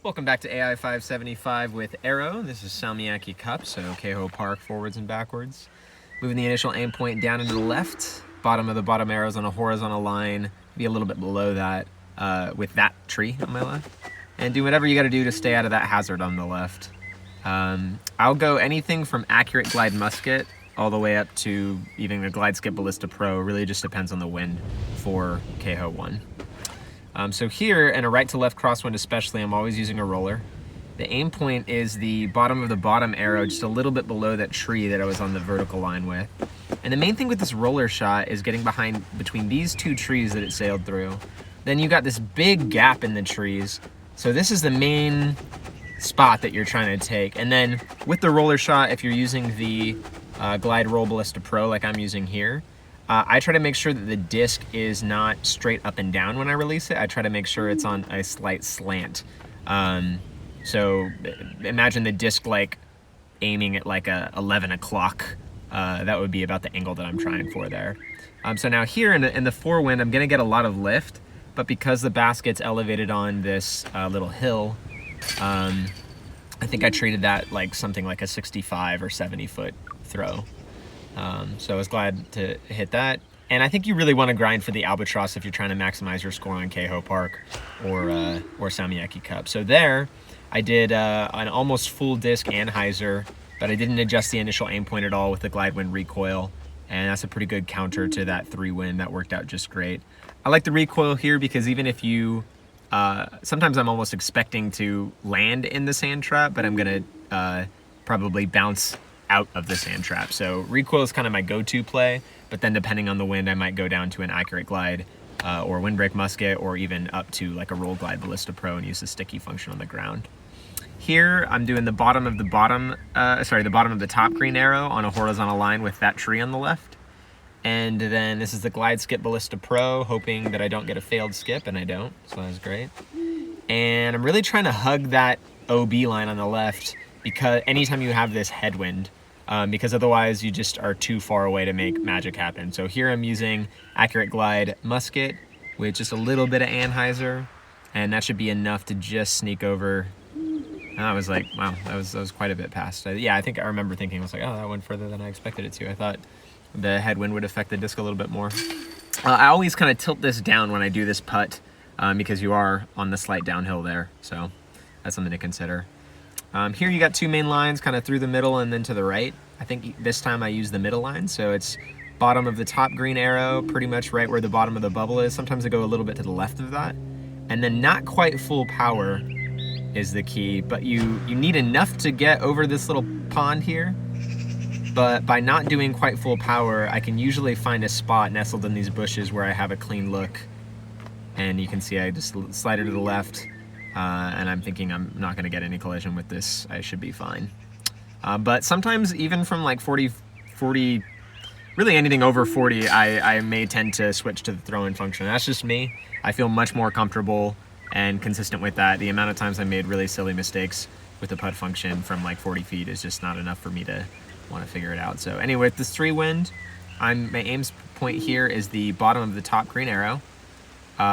Welcome back to AI 575 with Arrow. This is Salmiakki Cup, so Keho Park forwards and backwards. Moving the initial aim point down into the left, bottom of the bottom arrows on a horizontal line, be a little bit below that with that tree on my left. And do whatever you gotta do to stay out of that hazard on the left. I'll go anything from accurate glide musket all the way up to even the glide skip ballista pro. Really just depends on the wind for Keho 1. So here, in a right to left crosswind especially, I'm always using a roller. The aim point is the bottom of the bottom arrow, just a little bit below that tree that I was on the vertical line with. And the main thing with this roller shot is getting between these two trees that it sailed through. Then you got this big gap in the trees. So this is the main spot that you're trying to take. And then with the roller shot, if you're using the Glide Roll Ballista Pro like I'm using here, I try to make sure that the disc is not straight up and down when I release it. I try to make sure it's on a slight slant. So imagine the disc like aiming at like 11 o'clock. That would be about the angle that I'm trying for there. So now here in the forwind, I'm gonna get a lot of lift, but because the basket's elevated on this little hill, I think I treated that like something like a 65 or 70 foot throw. So I was glad to hit that. And I think you really want to grind for the albatross if you're trying to maximize your score on Keho Park or Salmiakki Cup. So there, I did an almost full disc anhyzer, but I didn't adjust the initial aim point at all with the glide wind recoil. And that's a pretty good counter to that 3 wind. That worked out just great. I like the recoil here because even if you, sometimes I'm almost expecting to land in the sand trap, but I'm gonna probably bounce out of the sand trap. So recoil is kind of my go-to play, but then depending on the wind, I might go down to an accurate glide or windbreak musket, or even up to like a roll glide ballista pro and use the sticky function on the ground. Here, I'm doing the bottom of the top green arrow on a horizontal line with that tree on the left. And then this is the glide skip ballista pro, hoping that I don't get a failed skip, and I don't, so that's great. And I'm really trying to hug that OB line on the left, because anytime you have this headwind, because otherwise you just are too far away to make magic happen. So here I'm using accurate glide musket with just a little bit of anhyzer, and that should be enough to just sneak over. And I was like, wow, that was quite a bit past. Yeah, I think I remember thinking, I was like, oh, that went further than I expected it to. I thought the headwind would affect the disc a little bit more. I always kind of tilt this down when I do this putt, because you are on the slight downhill there, so that's something to consider. Here you got 2 main lines kind of through the middle and then to the right. I think this time I use the middle line, so it's bottom of the top green arrow, pretty much right where the bottom of the bubble is. Sometimes I go a little bit to the left of that. And then not quite full power is the key, but you need enough to get over this little pond here. But by not doing quite full power, I can usually find a spot nestled in these bushes where I have a clean look. And you can see I just slide it to the left. And I'm thinking I'm not going to get any collision with this. I should be fine. But sometimes even from like 40, really anything over 40, I may tend to switch to the throw-in function. That's just me. I feel much more comfortable and consistent with that. The amount of times I made really silly mistakes with the putt function from like 40 feet is just not enough for me to want to figure it out. So anyway, with this 3 wind, my aim point here is the bottom of the top green arrow.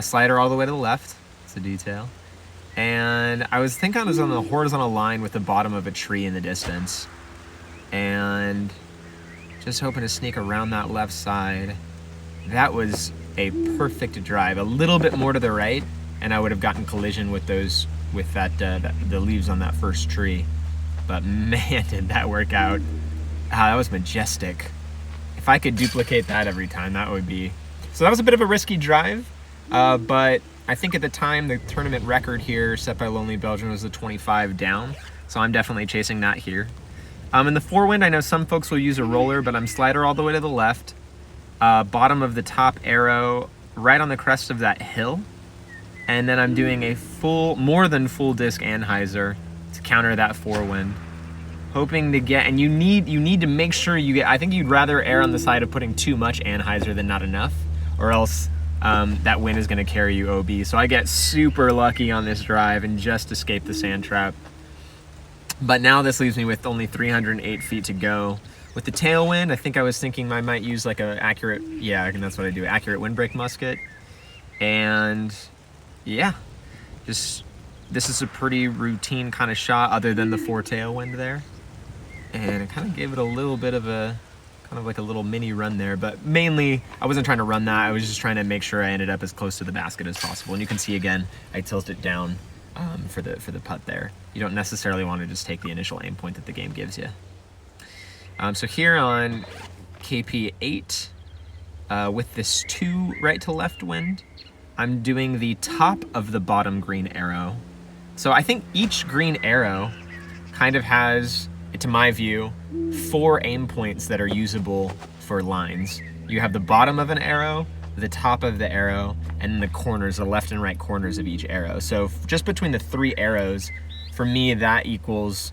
Slider all the way to the left. It's a detail. And I was thinking I was on the horizontal line with the bottom of a tree in the distance. And just hoping to sneak around that left side. That was a perfect drive. A little bit more to the right, and I would have gotten collision with the leaves on that first tree. But man, did that work out. That was majestic. If I could duplicate that every time, that would be... So that was a bit of a risky drive, but I think at the time, the tournament record here set by Lonely Belgian was the 25 down, so I'm definitely chasing that here. In the forewind, I know some folks will use a roller, but I'm slider all the way to the left, bottom of the top arrow, right on the crest of that hill, and then I'm doing a more than full disc anhyzer to counter that forewind, hoping to get, and you need to make sure you get, I think you'd rather err on the side of putting too much anhyzer than not enough, or else that wind is going to carry you OB. So I get super lucky on this drive and just escape the sand trap. But now this leaves me with only 308 feet to go. With the tailwind, I think I was thinking I might use like a accurate, yeah, and that's what I do, accurate windbreak musket. And yeah, just this is a pretty routine kind of shot other than the 4 tailwind there. And I kind of gave it a little bit of a, kind of like a little mini run there, but mainly I wasn't trying to run that. I was just trying to make sure I ended up as close to the basket as possible. And you can see again, I tilt it down for the putt there. You don't necessarily want to just take the initial aim point that the game gives you. So here on KP8, with this 2 right to left wind, I'm doing the top of the bottom green arrow. So I think each green arrow kind of has, to my view, 4 aim points that are usable for lines. You have the bottom of an arrow, the top of the arrow, and the corners, the left and right corners of each arrow. So just between the 3 arrows, for me, that equals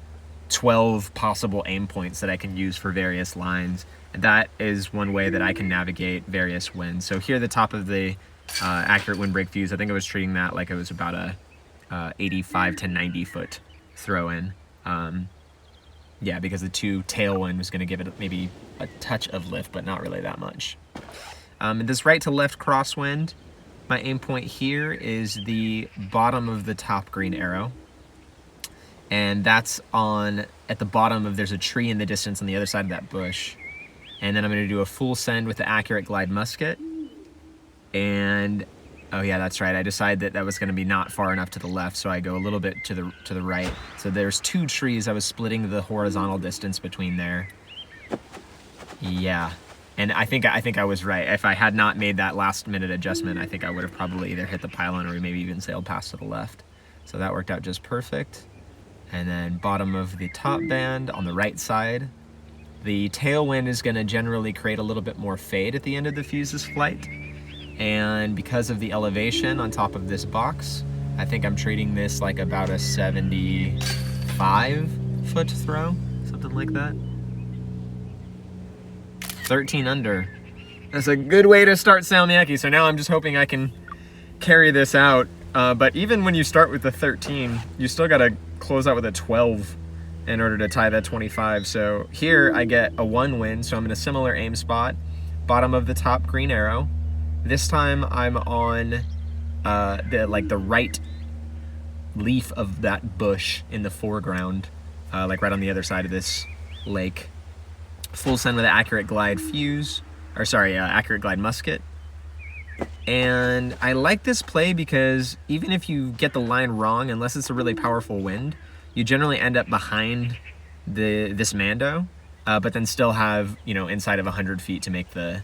12 possible aim points that I can use for various lines. And that is one way that I can navigate various winds. So here, the top of the accurate windbreak fuse, I think I was treating that like it was about a 85 to 90 foot throw in. Yeah, because the 2 tailwind was going to give it maybe a touch of lift, but not really that much. And this right to left crosswind, my aim point here is the bottom of the top green arrow. And that's on, at the bottom of, there's a tree in the distance on the other side of that bush. And then I'm going to do a full send with the accurate glide musket. And, oh yeah, that's right. I decided that that was going to be not far enough to the left, so I go a little bit to the right. So there's 2 trees. I was splitting the horizontal distance between there. Yeah. And I think I was right. If I had not made that last minute adjustment, I think I would have probably either hit the pylon or maybe even sailed past to the left. So that worked out just perfect. And then bottom of the top band on the right side. The tailwind is going to generally create a little bit more fade at the end of the fuse's flight. And because of the elevation on top of this box, I think I'm treating this like about a 75 foot throw, something like that. 13 under. That's a good way to start Salmiakki. So now I'm just hoping I can carry this out. But even when you start with the 13, you still got to close out with a 12 in order to tie that 25. So here I get a 1 win, so I'm in a similar aim spot, bottom of the top green arrow. This time I'm on the right leaf of that bush in the foreground, like right on the other side of this lake. Full send with an accurate glide fuse, or sorry, accurate glide musket. And I like this play because even if you get the line wrong, unless it's a really powerful wind, you generally end up behind this Mando, but then still have, you know, inside of 100 feet to make the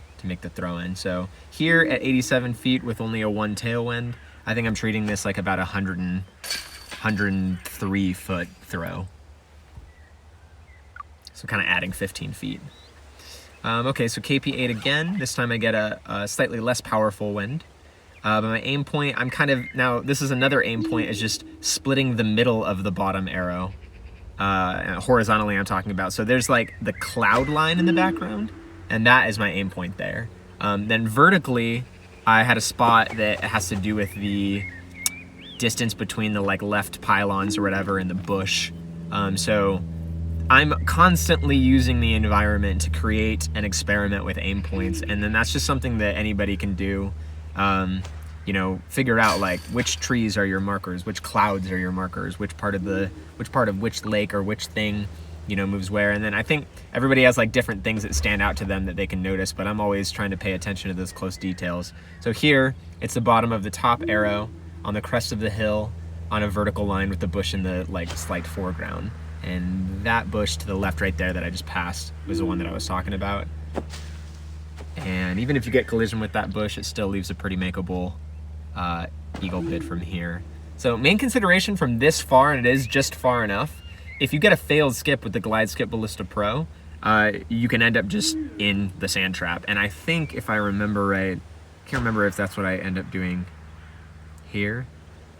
throw in. So here at 87 feet with only a 1 tailwind, I think I'm treating this like about 103 foot throw. So kind of adding 15 feet. Okay, so KP8 again. This time I get a slightly less powerful wind. But my aim point, I'm kind of, now this is another aim point, is just splitting the middle of the bottom arrow. Horizontally I'm talking about. So there's like the cloud line in the background, and that is my aim point there. Then vertically, I had a spot that has to do with the distance between the like left pylons or whatever in the bush. So I'm constantly using the environment to create and experiment with aim points, and then that's just something that anybody can do. You know, figure out like which trees are your markers, which clouds are your markers, which part of which lake or which thing, you know, moves where. And then I think everybody has like different things that stand out to them that they can notice, but I'm always trying to pay attention to those close details. So here, it's the bottom of the top arrow on the crest of the hill on a vertical line with the bush in the like slight foreground. And that bush to the left right there that I just passed was the one that I was talking about. And even if you get collision with that bush, it still leaves a pretty makeable eagle bid from here. So main consideration from this far, and it is just far enough, if you get a failed skip with the Glide Skip Ballista Pro, you can end up just in the sand trap. And I think if I remember right, I can't remember if that's what I end up doing here.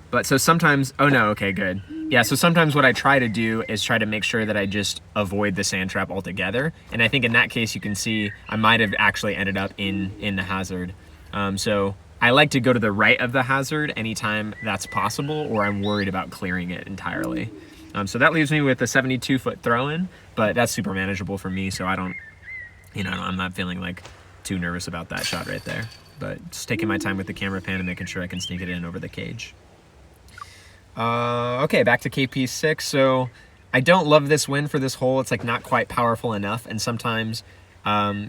But so sometimes, oh no, okay, good. Yeah, so sometimes what I try to do is try to make sure that I just avoid the sand trap altogether. And I think in that case, you can see I might have actually ended up in the hazard. So I like to go to the right of the hazard anytime that's possible, or I'm worried about clearing it entirely. So that leaves me with a 72-foot throw-in, but that's super manageable for me, so I don't, you know, I'm not feeling like too nervous about that shot right there. But just taking my time with the camera pan and making sure I can sneak it in over the cage. Okay, back to KP6. So I don't love this wind for this hole. It's like not quite powerful enough, and sometimes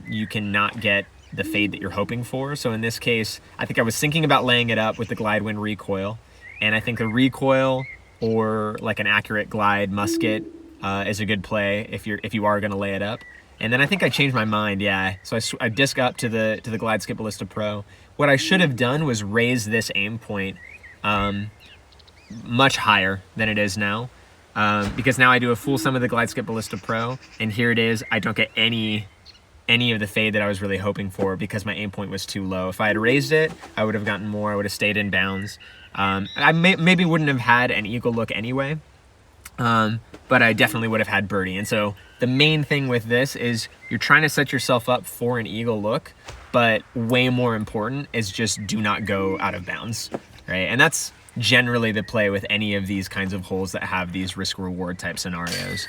you cannot get the fade that you're hoping for. So in this case, I think I was thinking about laying it up with the glide wind recoil, and I think a recoil or like an accurate glide musket is a good play if you are going to lay it up. And then I think I changed my mind, yeah. So I disc up to the Glide Skip Ballista Pro. What I should have done was raise this aim point much higher than it is now, because now I do a full sum of the Glide Skip Ballista Pro, and here it is. I don't get any of the fade that I was really hoping for because my aim point was too low. If I had raised it, I would have gotten more. I would have stayed in bounds. I maybe wouldn't have had an eagle look anyway, but I definitely would have had birdie. And so the main thing with this is you're trying to set yourself up for an eagle look, but way more important is just do not go out of bounds, right? And that's generally the play with any of these kinds of holes that have these risk-reward type scenarios.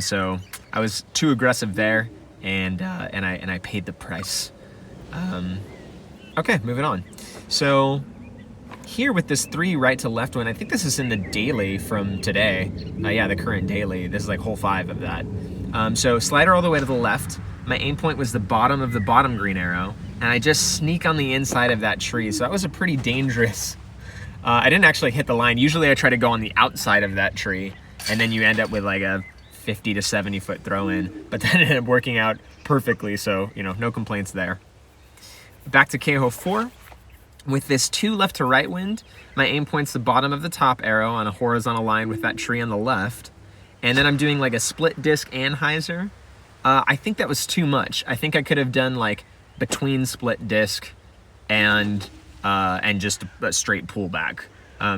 So I was too aggressive there, and I paid the price. Okay, moving on. So here with this 3 right to left one, I think this is in the daily from today. Yeah, the current daily. This is like hole 5 of that. So slider all the way to the left. My aim point was the bottom of the bottom green arrow, and I just sneak on the inside of that tree. So that was a pretty dangerous. I didn't actually hit the line. Usually I try to go on the outside of that tree, and then you end up with like a 50 to 70 foot throw in, but that ended up working out perfectly. So, you know, no complaints there. Back to KO 4. With this 2 left to right wind, my aim point's the bottom of the top arrow on a horizontal line with that tree on the left. And then I'm doing like a split disc anhyzer. I think that was too much. I think I could have done like between split disc and just a straight pullback.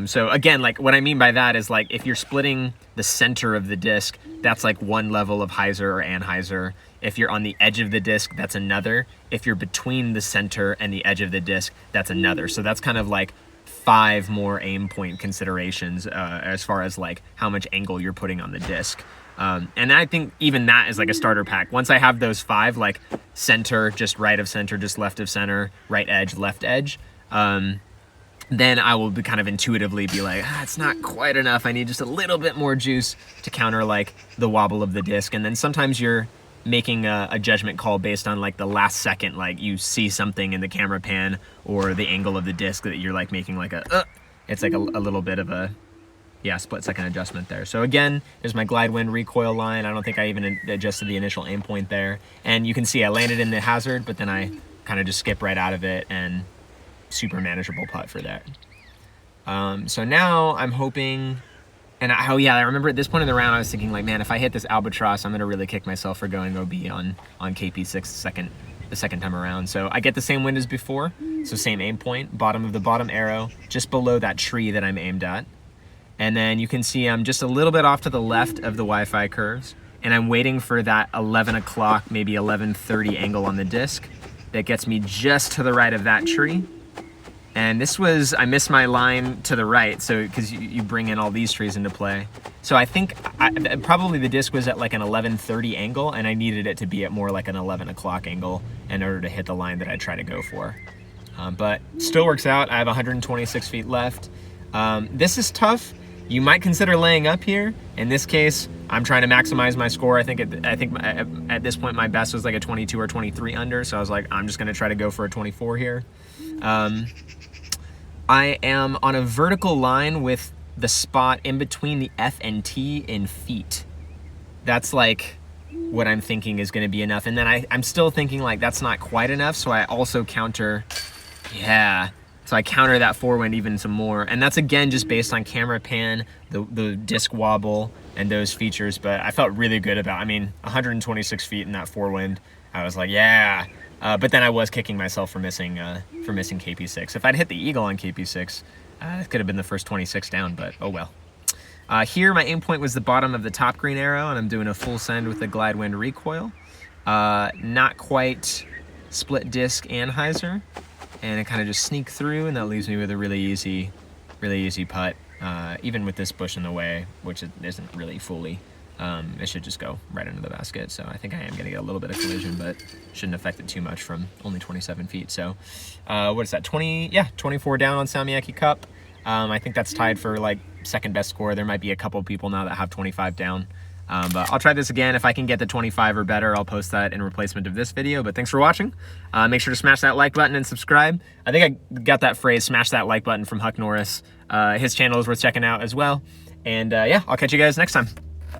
So again, like what I mean by that is like if you're splitting the center of the disc, that's like one level of hyzer or anhyzer. If you're on the edge of the disc, that's another. If you're between the center and the edge of the disc, that's another. So that's kind of like 5 more aim point considerations as far as like how much angle you're putting on the disc. And I think even that is like a starter pack. Once I have those 5, like center, just right of center, just left of center, right edge, left edge, then I will be kind of intuitively be like, it's not quite enough. I need just a little bit more juice to counter like the wobble of the disc. And then sometimes you're making a judgment call based on like the last second, like you see something in the camera pan or the angle of the disc that you're like making like it's like a little bit of a, yeah, split second adjustment there. So again, there's my glide wind recoil line. I don't think I even adjusted the initial aim point there. And you can see I landed in the hazard, but then I kind of just skip right out of it and super manageable putt for that. So now I'm hoping, and I remember at this point in the round I was thinking like, man, if I hit this albatross, I'm gonna really kick myself for going OB on KP6 the second time around. So I get the same wind as before, so same aim point, bottom of the bottom arrow, just below that tree that I'm aimed at. And then you can see I'm just a little bit off to the left of the Wi-Fi curves, and I'm waiting for that 11 o'clock, maybe 11:30 angle on the disc that gets me just to the right of that tree. And this was, I missed my line to the right, so because you bring in all these trees into play. So I think probably the disc was at like an 11:30 angle, and I needed it to be at more like an 11 o'clock angle in order to hit the line that I try to go for. But still works out. I have 126 feet left. This is tough. You might consider laying up here. In this case, I'm trying to maximize my score. I think at this point my best was like a 22 or 23 under, so I was like, I'm just gonna try to go for a 24 here. I am on a vertical line with the spot in between the F and T in feet. That's like what I'm thinking is going to be enough. And then I'm still thinking like that's not quite enough, so I also counter, so I counter that forewind even some more. And that's again just based on camera pan, the disc wobble, and those features. But I felt really good about, 126 feet in that forewind. I was like, yeah. But then I was kicking myself for missing KP6. If I'd hit the eagle on KP6, it could have been the first 26 down, but oh well. Here, my aim point was the bottom of the top green arrow, and I'm doing a full send with the glide wind recoil. Not quite split disc anhyzer, and I kind of just sneak through, and that leaves me with a really easy putt. Even with this bush in the way, which it isn't really fully. It should just go right into the basket. So I think I am going to get a little bit of collision, but shouldn't affect it too much from only 27 feet. So what is that, 24 down on Salmiakki Cup. I think that's tied for like second best score. There might be a couple people now that have 25 down. But I'll try this again. If I can get the 25 or better, I'll post that in replacement of this video. But thanks for watching. Make sure to smash that like button and subscribe. I think I got that phrase, smash that like button, from Huck Norris. His channel is worth checking out as well. And yeah, I'll catch you guys next time.